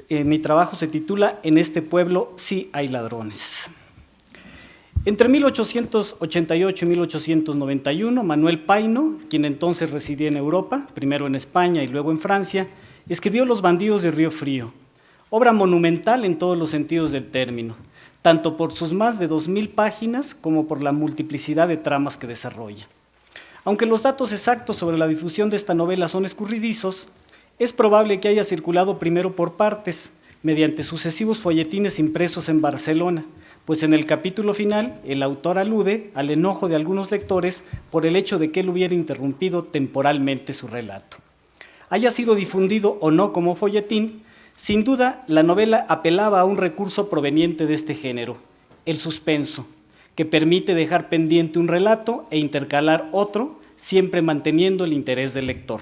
Mi trabajo se titula En este pueblo sí hay ladrones. Entre 1888 y 1891, Manuel Paino, quien entonces residía en Europa, primero en España y luego en Francia, escribió Los bandidos de Río Frío, obra monumental en todos los sentidos del término, tanto por sus más de 2000 páginas como por la multiplicidad de tramas que desarrolla. Aunque los datos exactos sobre la difusión de esta novela son escurridizos, es probable que haya circulado primero por partes, mediante sucesivos folletines impresos en Barcelona, pues en el capítulo final el autor alude al enojo de algunos lectores por el hecho de que él hubiera interrumpido temporalmente su relato. Haya sido difundido o no como folletín, sin duda la novela apelaba a un recurso proveniente de este género, el suspenso, que permite dejar pendiente un relato e intercalar otro, siempre manteniendo el interés del lector.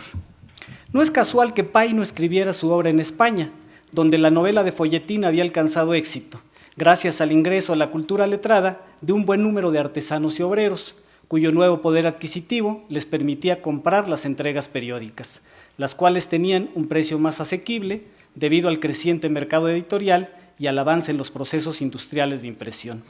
No es casual que Paino escribiera su obra en España, donde la novela de folletín había alcanzado éxito, gracias al ingreso a la cultura letrada de un buen número de artesanos y obreros, cuyo nuevo poder adquisitivo les permitía comprar las entregas periódicas, las cuales tenían un precio más asequible debido al creciente mercado editorial y al avance en los procesos industriales de impresión.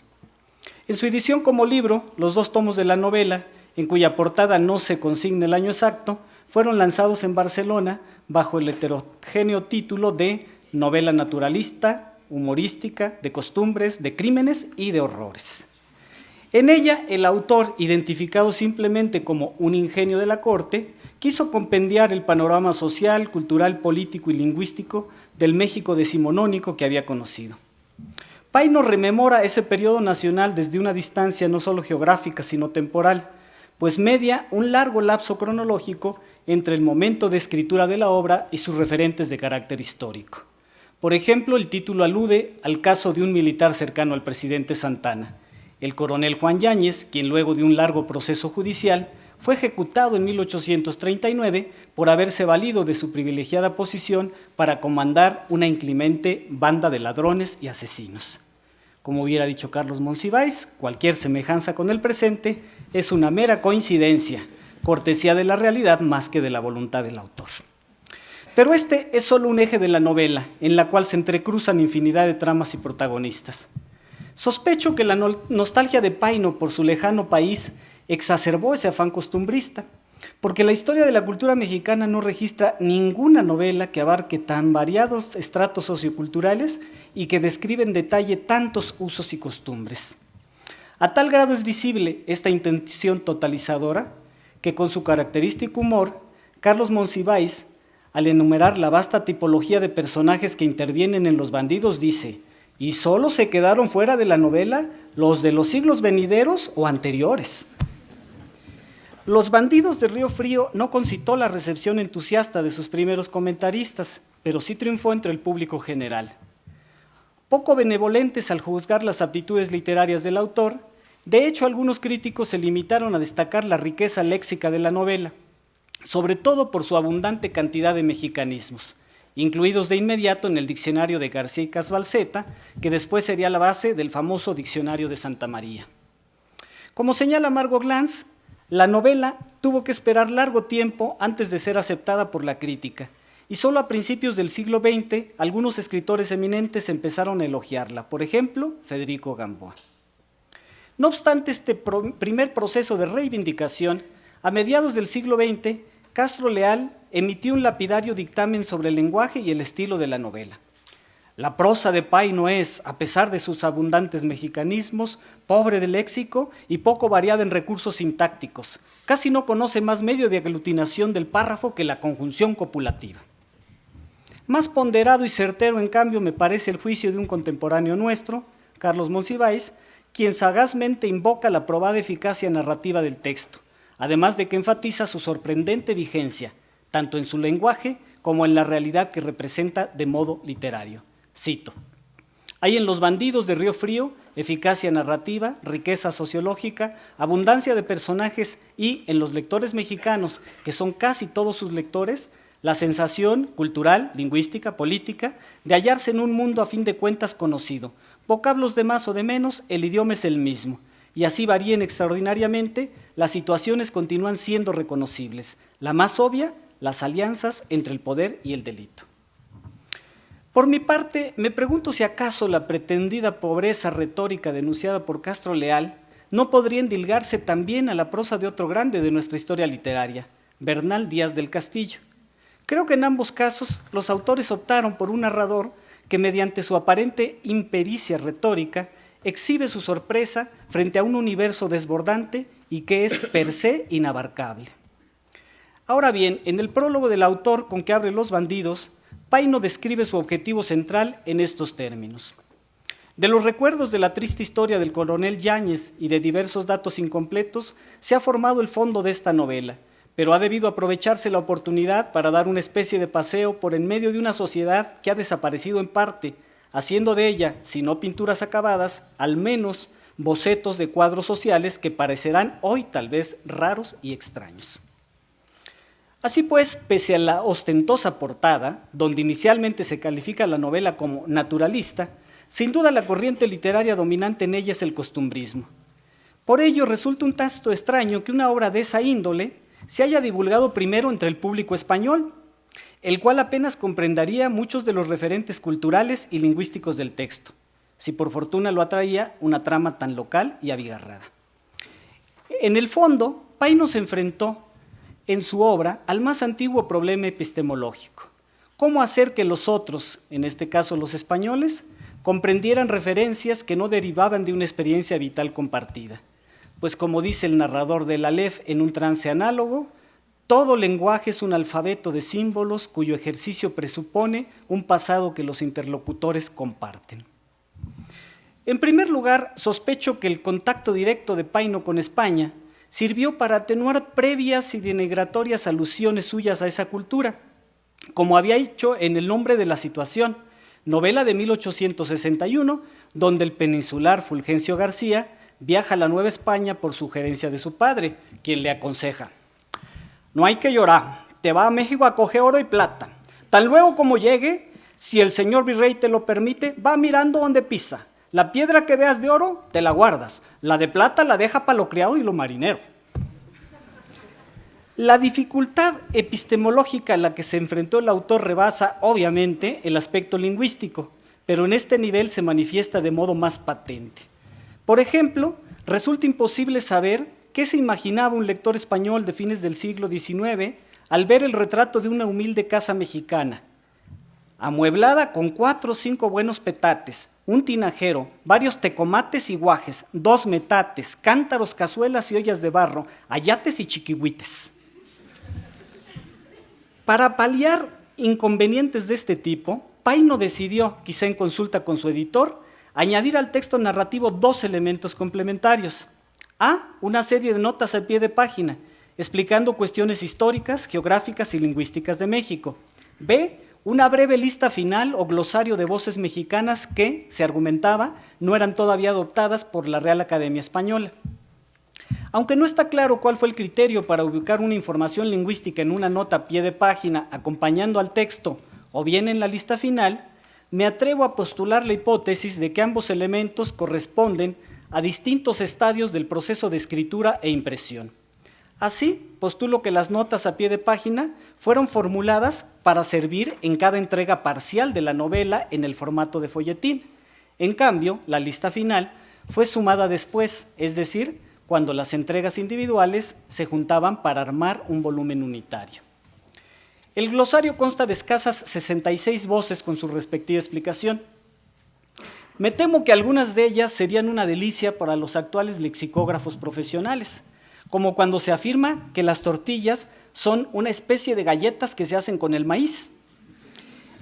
En su edición como libro, los 2 tomos de la novela, en cuya portada no se consigna el año exacto, fueron lanzados en Barcelona bajo el heterogéneo título de Novela naturalista, humorística, de costumbres, de crímenes y de horrores. En ella, el autor, identificado simplemente como un ingenio de la corte, quiso compendiar el panorama social, cultural, político y lingüístico del México decimonónico que había conocido. Paino rememora ese periodo nacional desde una distancia no solo geográfica, sino temporal, pues media un largo lapso cronológico entre el momento de escritura de la obra y sus referentes de carácter histórico. Por ejemplo, el título alude al caso de un militar cercano al presidente Santana, el coronel Juan Yáñez, quien luego de un largo proceso judicial fue ejecutado en 1839 por haberse valido de su privilegiada posición para comandar una inclemente banda de ladrones y asesinos. Como hubiera dicho Carlos Monsiváis, cualquier semejanza con el presente es una mera coincidencia, cortesía de la realidad más que de la voluntad del autor. Pero este es solo un eje de la novela, en la cual se entrecruzan infinidad de tramas y protagonistas. Sospecho que la nostalgia de Paino por su lejano país exacerbó ese afán costumbrista, porque la historia de la cultura mexicana no registra ninguna novela que abarque tan variados estratos socioculturales y que describe en detalle tantos usos y costumbres. A tal grado es visible esta intención totalizadora que con su característico humor, Carlos Monsiváis, al enumerar la vasta tipología de personajes que intervienen en Los bandidos, dice: y solo se quedaron fuera de la novela los de los siglos venideros o anteriores. Los bandidos de Río Frío no concitó la recepción entusiasta de sus primeros comentaristas, pero sí triunfó entre el público general. Poco benevolentes al juzgar las aptitudes literarias del autor, de hecho algunos críticos se limitaron a destacar la riqueza léxica de la novela, sobre todo por su abundante cantidad de mexicanismos, incluidos de inmediato en el diccionario de García y Casbalceta, que después sería la base del famoso diccionario de Santa María. Como señala Margot Glantz, la novela tuvo que esperar largo tiempo antes de ser aceptada por la crítica, y solo a principios del siglo XX algunos escritores eminentes empezaron a elogiarla, por ejemplo, Federico Gamboa. No obstante este primer proceso de reivindicación, a mediados del siglo XX, Castro Leal emitió un lapidario dictamen sobre el lenguaje y el estilo de la novela. La prosa de Paino es, a pesar de sus abundantes mexicanismos, pobre de léxico y poco variada en recursos sintácticos. Casi no conoce más medio de aglutinación del párrafo que la conjunción copulativa. Más ponderado y certero, en cambio, me parece el juicio de un contemporáneo nuestro, Carlos Monsiváis, quien sagazmente invoca la probada eficacia narrativa del texto, además de que enfatiza su sorprendente vigencia, tanto en su lenguaje como en la realidad que representa de modo literario. Cito: hay en Los bandidos de Río Frío eficacia narrativa, riqueza sociológica, abundancia de personajes y, en los lectores mexicanos, que son casi todos sus lectores, la sensación cultural, lingüística, política, de hallarse en un mundo a fin de cuentas conocido. Vocablos de más o de menos, el idioma es el mismo, y así varíen extraordinariamente, las situaciones continúan siendo reconocibles. La más obvia, las alianzas entre el poder y el delito. Por mi parte, me pregunto si acaso la pretendida pobreza retórica denunciada por Castro Leal no podría endilgarse también a la prosa de otro grande de nuestra historia literaria, Bernal Díaz del Castillo. Creo que en ambos casos los autores optaron por un narrador que mediante su aparente impericia retórica exhibe su sorpresa frente a un universo desbordante y que es per se inabarcable. Ahora bien, en el prólogo del autor con que abre Los bandidos, Paino describe su objetivo central en estos términos. De los recuerdos de la triste historia del coronel Yáñez y de diversos datos incompletos, se ha formado el fondo de esta novela, pero ha debido aprovecharse la oportunidad para dar una especie de paseo por en medio de una sociedad que ha desaparecido en parte, haciendo de ella, si no pinturas acabadas, al menos bocetos de cuadros sociales que parecerán hoy tal vez raros y extraños. Así pues, pese a la ostentosa portada, donde inicialmente se califica la novela como naturalista, sin duda la corriente literaria dominante en ella es el costumbrismo. Por ello, resulta un tanto extraño que una obra de esa índole se haya divulgado primero entre el público español, el cual apenas comprendería muchos de los referentes culturales y lingüísticos del texto, si por fortuna lo atraía una trama tan local y abigarrada. En el fondo, Paino se enfrentó en su obra al más antiguo problema epistemológico: cómo hacer que los otros, en este caso los españoles, comprendieran referencias que no derivaban de una experiencia vital compartida. Pues como dice el narrador del Aleph en un trance análogo, todo lenguaje es un alfabeto de símbolos cuyo ejercicio presupone un pasado que los interlocutores comparten. En primer lugar, sospecho que el contacto directo de Paino con España sirvió para atenuar previas y denigratorias alusiones suyas a esa cultura, como había hecho en El nombre de la situación, novela de 1861, donde el peninsular Fulgencio García viaja a la Nueva España por sugerencia de su padre, quien le aconseja: no hay que llorar, te va a México a coger oro y plata. Tan luego como llegue, si el señor virrey te lo permite, va mirando donde pisa. La piedra que veas de oro, te la guardas. La de plata la deja para lo criado y lo marinero. La dificultad epistemológica a la que se enfrentó el autor rebasa, obviamente, el aspecto lingüístico, pero en este nivel se manifiesta de modo más patente. Por ejemplo, resulta imposible saber qué se imaginaba un lector español de fines del siglo XIX al ver el retrato de una humilde casa mexicana, amueblada con 4 o 5 buenos petates, un tinajero, varios tecomates y guajes, 2 metates, cántaros, cazuelas y ollas de barro, ayates y chiquihuites. Para paliar inconvenientes de este tipo, Paino decidió, quizá en consulta con su editor, añadir al texto narrativo 2 elementos complementarios. A, una serie de notas al pie de página, explicando cuestiones históricas, geográficas y lingüísticas de México. B, una breve lista final o glosario de voces mexicanas que, se argumentaba, no eran todavía adoptadas por la Real Academia Española. Aunque no está claro cuál fue el criterio para ubicar una información lingüística en una nota a pie de página acompañando al texto o bien en la lista final, me atrevo a postular la hipótesis de que ambos elementos corresponden a distintos estadios del proceso de escritura e impresión. Así, postulo que las notas a pie de página fueron formuladas para servir en cada entrega parcial de la novela en el formato de folletín. En cambio, la lista final fue sumada después, es decir, cuando las entregas individuales se juntaban para armar un volumen unitario. El glosario consta de escasas 66 voces con su respectiva explicación. Me temo que algunas de ellas serían una delicia para los actuales lexicógrafos profesionales, como cuando se afirma que las tortillas son una especie de galletas que se hacen con el maíz.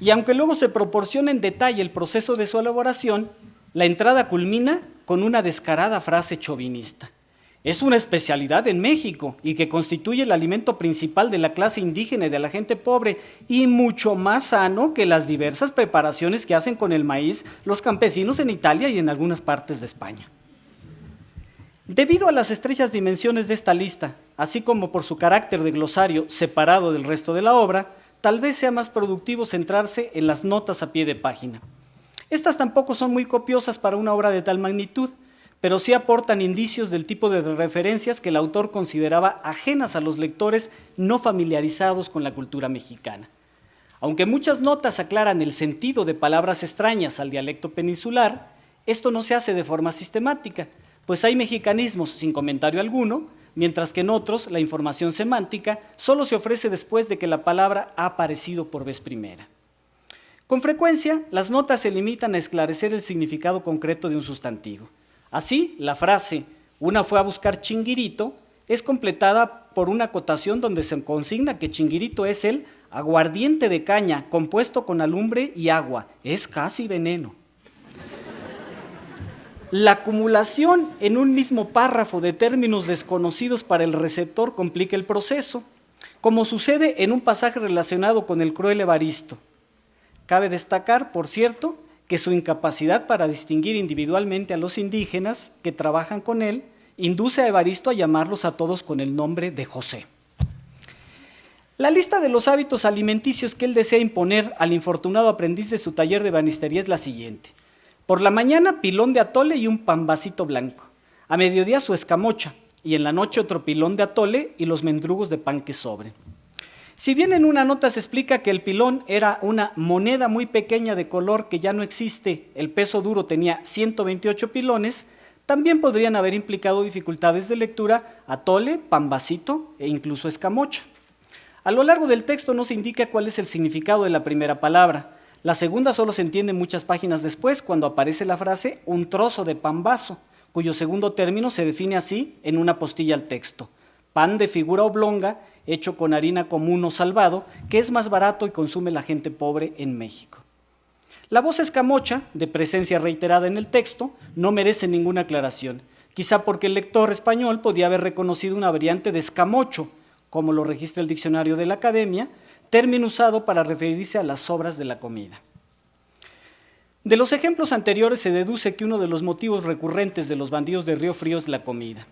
Y aunque luego se proporciona en detalle el proceso de su elaboración, la entrada culmina con una descarada frase chauvinista: es una especialidad en México y que constituye el alimento principal de la clase indígena y de la gente pobre, y mucho más sano que las diversas preparaciones que hacen con el maíz los campesinos en Italia y en algunas partes de España. Debido a las estrechas dimensiones de esta lista, así como por su carácter de glosario separado del resto de la obra, tal vez sea más productivo centrarse en las notas a pie de página. Estas tampoco son muy copiosas para una obra de tal magnitud, pero sí aportan indicios del tipo de referencias que el autor consideraba ajenas a los lectores no familiarizados con la cultura mexicana. Aunque muchas notas aclaran el sentido de palabras extrañas al dialecto peninsular, esto no se hace de forma sistemática, pues hay mexicanismos sin comentario alguno, mientras que en otros la información semántica solo se ofrece después de que la palabra ha aparecido por vez primera. Con frecuencia, las notas se limitan a esclarecer el significado concreto de un sustantivo. Así, la frase "una fue a buscar chinguirito" es completada por una acotación donde se consigna que chinguirito es el aguardiente de caña compuesto con alumbre y agua, es casi veneno. La acumulación en un mismo párrafo de términos desconocidos para el receptor complica el proceso, como sucede en un pasaje relacionado con el cruel Evaristo. Cabe destacar, por cierto, que su incapacidad para distinguir individualmente a los indígenas que trabajan con él induce a Evaristo a llamarlos a todos con el nombre de José. La lista de los hábitos alimenticios que él desea imponer al infortunado aprendiz de su taller de ebanistería es la siguiente. Por la mañana, pilón de atole y un pambacito blanco. A mediodía, su escamocha, y en la noche otro pilón de atole y los mendrugos de pan que sobren. Si bien en una nota se explica que el pilón era una moneda muy pequeña de color que ya no existe, el peso duro tenía 128 pilones, también podrían haber implicado dificultades de lectura atole, pambacito e incluso escamocha. A lo largo del texto no se indica cuál es el significado de la primera palabra. La segunda solo se entiende muchas páginas después, cuando aparece la frase "un trozo de pambazo", cuyo segundo término se define así en una postilla al texto: pan de figura oblonga, hecho con harina común o salvado, que es más barato y consume la gente pobre en México. La voz escamocha, de presencia reiterada en el texto, no merece ninguna aclaración, quizá porque el lector español podía haber reconocido una variante de escamocho, como lo registra el diccionario de la Academia, término usado para referirse a las sobras de la comida. De los ejemplos anteriores se deduce que uno de los motivos recurrentes de los bandidos de Río Frío es la comida.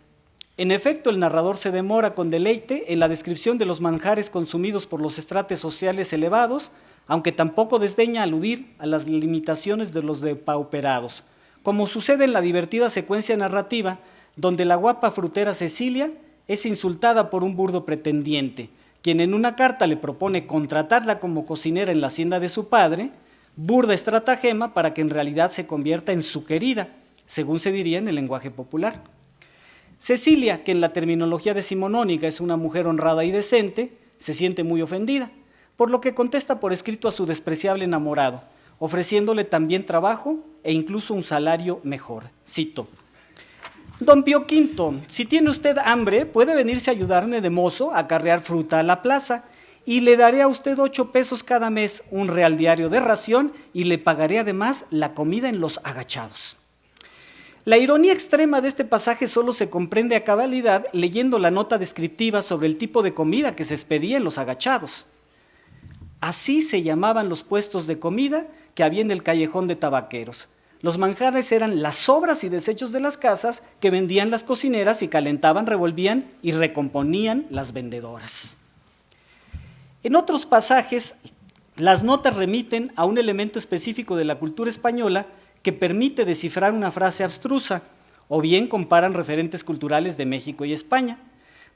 En efecto, el narrador se demora con deleite en la descripción de los manjares consumidos por los estratos sociales elevados, aunque tampoco desdeña aludir a las limitaciones de los depauperados, como sucede en la divertida secuencia narrativa donde la guapa frutera Cecilia es insultada por un burdo pretendiente, quien en una carta le propone contratarla como cocinera en la hacienda de su padre, burda estratagema para que en realidad se convierta en su querida, según se diría en el lenguaje popular. Cecilia, que en la terminología decimonónica es una mujer honrada y decente, se siente muy ofendida, por lo que contesta por escrito a su despreciable enamorado, ofreciéndole también trabajo e incluso un salario mejor. Cito: "Don Pío V, si tiene usted hambre, puede venirse a ayudarme de mozo a carrear fruta a la plaza, y le daré a usted 8 pesos cada mes, un real diario de ración, y le pagaré además la comida en los agachados". La ironía extrema de este pasaje solo se comprende a cabalidad leyendo la nota descriptiva sobre el tipo de comida que se expedía en los agachados. Así se llamaban los puestos de comida que había en el callejón de tabaqueros. Los manjares eran las sobras y desechos de las casas que vendían las cocineras y calentaban, revolvían y recomponían las vendedoras. En otros pasajes, las notas remiten a un elemento específico de la cultura española que permite descifrar una frase abstrusa, o bien comparan referentes culturales de México y España.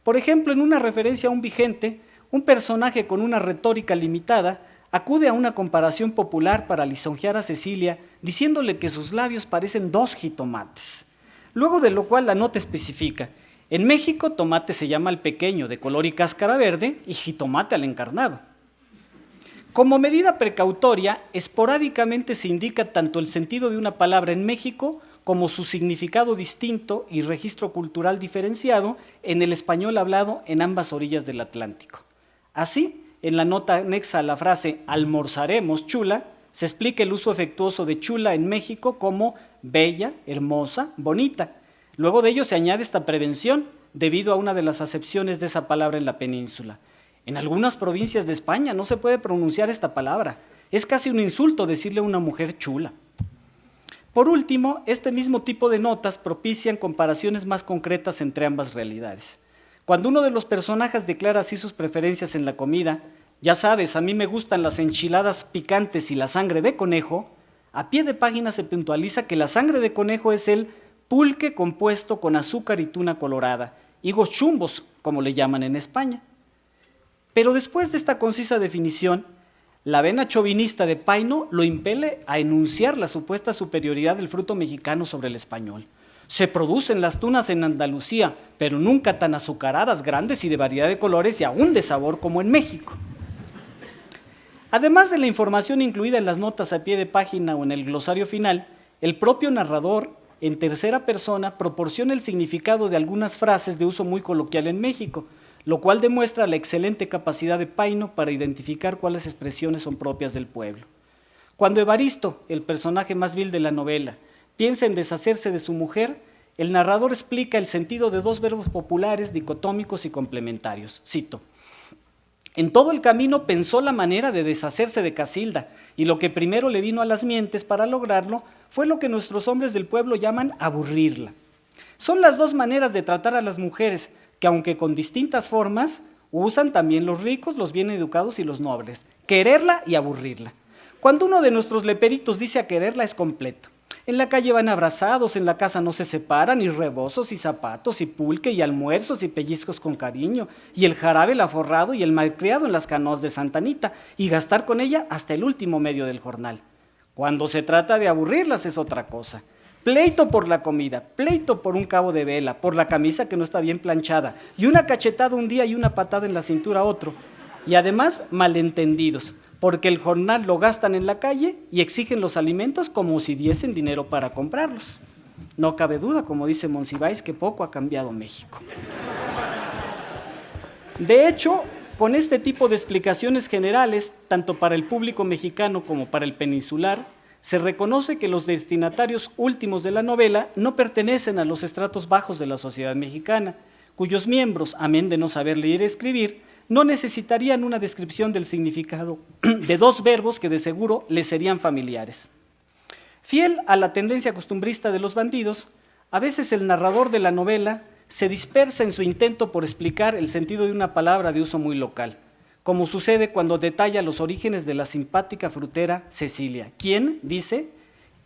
Por ejemplo, en una referencia a un vigente, un personaje con una retórica limitada acude a una comparación popular para lisonjear a Cecilia, diciéndole que sus labios parecen 2 jitomates. Luego de lo cual la nota especifica: en México tomate se llama al pequeño, de color y cáscara verde, y jitomate al encarnado. Como medida precautoria, esporádicamente se indica tanto el sentido de una palabra en México como su significado distinto y registro cultural diferenciado en el español hablado en ambas orillas del Atlántico. Así, en la nota anexa a la frase "almorzaremos, chula", se explica el uso efectuoso de chula en México como bella, hermosa, bonita. Luego de ello se añade esta prevención debido a una de las acepciones de esa palabra en la península. En algunas provincias de España no se puede pronunciar esta palabra. Es casi un insulto decirle a una mujer chula. Por último, este mismo tipo de notas propician comparaciones más concretas entre ambas realidades. Cuando uno de los personajes declara así sus preferencias en la comida, ya sabes, a mí me gustan las enchiladas picantes y la sangre de conejo, a pie de página se puntualiza que la sangre de conejo es el pulque compuesto con azúcar y tuna colorada, higos chumbos, como le llaman en España. Pero después de esta concisa definición, La vena chauvinista de Paino lo impele a enunciar la supuesta superioridad del fruto mexicano sobre el español. Se producen las tunas en Andalucía, pero nunca tan azucaradas, grandes y de variedad de colores y aún de sabor como en México. Además de la información incluida en las notas a pie de página o en el glosario final, el propio narrador, en tercera persona, proporciona el significado de algunas frases de uso muy coloquial en México, lo cual demuestra la excelente capacidad de Paino para identificar cuáles expresiones son propias del pueblo. Cuando Evaristo, el personaje más vil de la novela, piensa en deshacerse de su mujer, el narrador explica el sentido de dos verbos populares dicotómicos y complementarios. Cito: en todo el camino pensó la manera de deshacerse de Casilda, y lo que primero le vino a las mientes para lograrlo fue lo que nuestros hombres del pueblo llaman aburrirla. Son las dos maneras de tratar a las mujeres, que aunque con distintas formas, usan también los ricos, los bien educados y los nobles: quererla y aburrirla. Cuando uno de nuestros leperitos dice a quererla es completo. En la calle van abrazados, en la casa no se separan, y rebozos, y zapatos, y pulque, y almuerzos, y pellizcos con cariño, y el jarabe, el aforrado, y el malcriado en las canoas de Santa Anita, y gastar con ella hasta el último medio del jornal. Cuando se trata de aburrirlas es otra cosa. Pleito por la comida, pleito por un cabo de vela, por la camisa que no está bien planchada, y una cachetada un día y una patada en la cintura otro. Y además malentendidos, porque el jornal lo gastan en la calle y exigen los alimentos como si diesen dinero para comprarlos. No cabe duda, como dice Monsiváis, que poco ha cambiado México. De hecho, con este tipo de explicaciones generales, tanto para el público mexicano como para el peninsular, se reconoce que los destinatarios últimos de la novela no pertenecen a los estratos bajos de la sociedad mexicana, cuyos miembros, amén de no saber leer y escribir, no necesitarían una descripción del significado de dos verbos que de seguro les serían familiares. Fiel a la tendencia costumbrista de los bandidos, a veces el narrador de la novela se dispersa en su intento por explicar el sentido de una palabra de uso muy local, como sucede cuando detalla los orígenes de la simpática frutera Cecilia, quien, dice,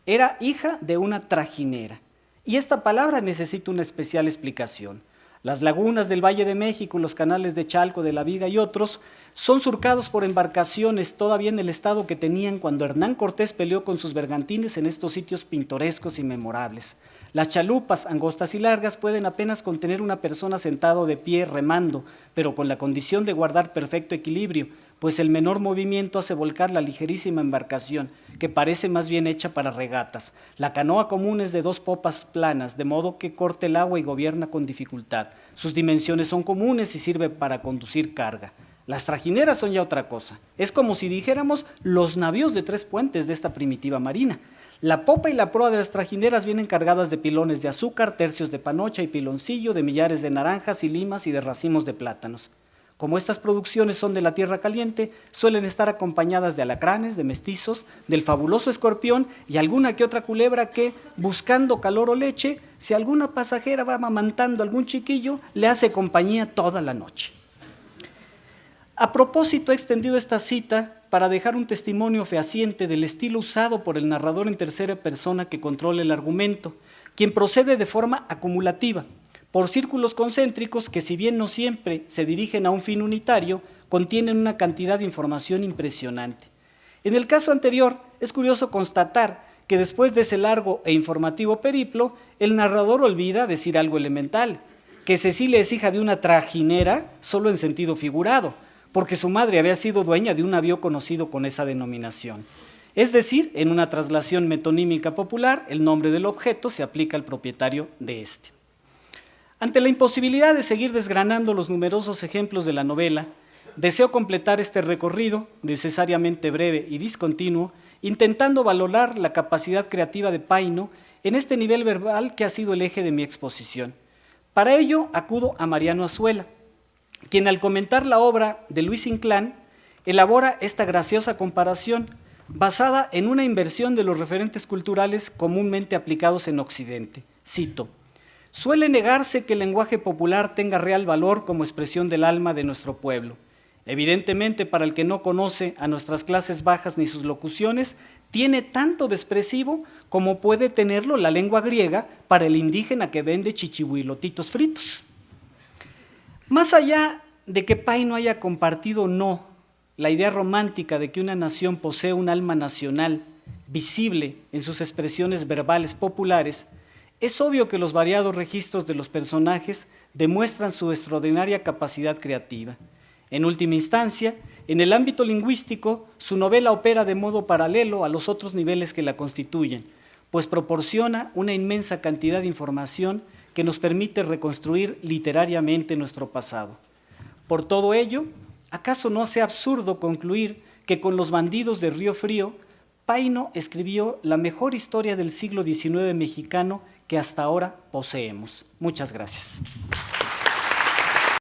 era hija de una trajinera. Y esta palabra necesita una especial explicación. Las lagunas del Valle de México, los canales de Chalco, de la Viga y otros son surcados por embarcaciones todavía en el estado que tenían cuando Hernán Cortés peleó con sus bergantines en estos sitios pintorescos y memorables. Las chalupas, angostas y largas, pueden apenas contener una persona sentado de pie remando, pero con la condición de guardar perfecto equilibrio, pues el menor movimiento hace volcar la ligerísima embarcación, que parece más bien hecha para regatas. La canoa común es de dos popas planas, de modo que corta el agua y gobierna con dificultad. Sus dimensiones son comunes y sirve para conducir carga. Las trajineras son ya otra cosa. Es como si dijéramos los navíos de tres puentes de esta primitiva marina. La popa y la proa de las trajineras vienen cargadas de pilones de azúcar, tercios de panocha y piloncillo, de millares de naranjas y limas y de racimos de plátanos. Como estas producciones son de la tierra caliente, suelen estar acompañadas de alacranes, de mestizos, del fabuloso escorpión y alguna que otra culebra que, buscando calor o leche, si alguna pasajera va amamantando a algún chiquillo, le hace compañía toda la noche. A propósito, he extendido esta cita para dejar un testimonio fehaciente del estilo usado por el narrador en tercera persona que controla el argumento, quien procede de forma acumulativa, por círculos concéntricos que, si bien no siempre se dirigen a un fin unitario, contienen una cantidad de información impresionante. En el caso anterior, es curioso constatar que después de ese largo e informativo periplo, el narrador olvida decir algo elemental, que Cecilia es hija de una trajinera solo en sentido figurado, porque su madre había sido dueña de un navío conocido con esa denominación. Es decir, en una traslación metonímica popular, el nombre del objeto se aplica al propietario de este. Ante la imposibilidad de seguir desgranando los numerosos ejemplos de la novela, deseo completar este recorrido, necesariamente breve y discontinuo, intentando valorar la capacidad creativa de Paino en este nivel verbal que ha sido el eje de mi exposición. Para ello acudo a Mariano Azuela, quien al comentar la obra de Luis Inclán, elabora esta graciosa comparación basada en una inversión de los referentes culturales comúnmente aplicados en Occidente. Cito: suele negarse que el lenguaje popular tenga real valor como expresión del alma de nuestro pueblo. Evidentemente, para el que no conoce a nuestras clases bajas ni sus locuciones, tiene tanto de expresivo como puede tenerlo la lengua griega para el indígena que vende chichihuilotitos fritos. Más allá de que Paino haya compartido o no la idea romántica de que una nación posee un alma nacional visible en sus expresiones verbales populares, es obvio que los variados registros de los personajes demuestran su extraordinaria capacidad creativa. En última instancia, en el ámbito lingüístico, su novela opera de modo paralelo a los otros niveles que la constituyen, pues proporciona una inmensa cantidad de información que nos permite reconstruir literariamente nuestro pasado. Por todo ello, ¿acaso no sea absurdo concluir que con Los bandidos de Río Frío, Paino escribió la mejor historia del siglo XIX mexicano que hasta ahora poseemos? Muchas gracias.